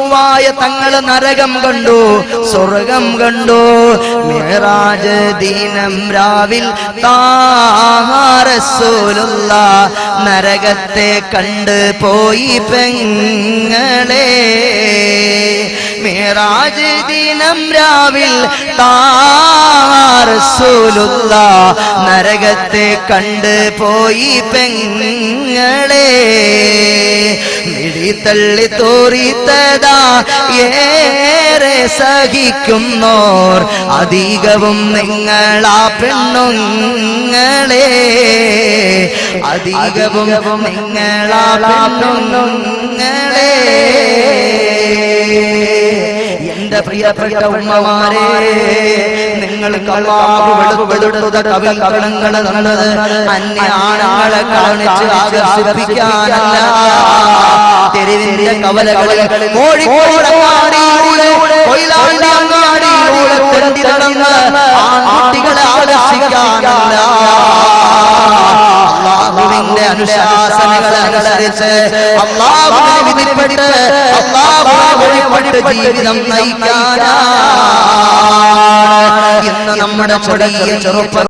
തങ്ങള് നരകം കണ്ടു, സ്വർഗം കണ്ടു. മിഅ്റാജ് ദിനം രാവിൽ താഹ റസൂലുള്ളാഹ് നരകത്തെ കണ്ട് പോയി പെങ്ങളെ. മിഅ്റാജ് ദിനം രാവിൽ താഹ റസൂലുള്ളാഹ് നരകത്തെ കണ്ട് പോയി പെങ്ങളെ. മിഴി തള്ളി തോറിത്തതാ ഏറെ സഹിക്കുന്നോർ അധികവും നിങ്ങളാ പെണ്ണുങ്ങളെ, അധികവും നിങ്ങളാ പെണ്ണുങ്ങളെ. എന്റെ പ്രിയപ്പെട്ട ഉമ്മമാരെ, നിങ്ങൾക്ക് അല്ലാഹു വെളുപ്പെടുത്ത കവികളങ്ങൾ തന്നത് അന്യ ആണുങ്ങളെ കാണിച്ച് ആകർഷിപ്പിക്കാനല്ല. തെരുവിന്റെ കവലകളിൽ കോഴിക്കോട് അങ്ങാടിയിലൂടെ കൊയിലാണ്ടി അങ്ങാടിയിലൂടെ തെണ്ടി നടന്ന് ആൺകുട്ടികളെ ആകർഷിക്കാനല്ല. അല്ലാഹുവിന്റെ അനുശാസനകളെ അനുസരിച്ച് അല്ലാഹുവിനെ വിധിപ്പെട്ട് അല്ലാഹുവിനെ വഴിപ്പെട്ട് ജീവിതം നയിക്കാനാണ് ഇന്ന് നമ്മുടെ ചെറിയ ചെറുപ്പ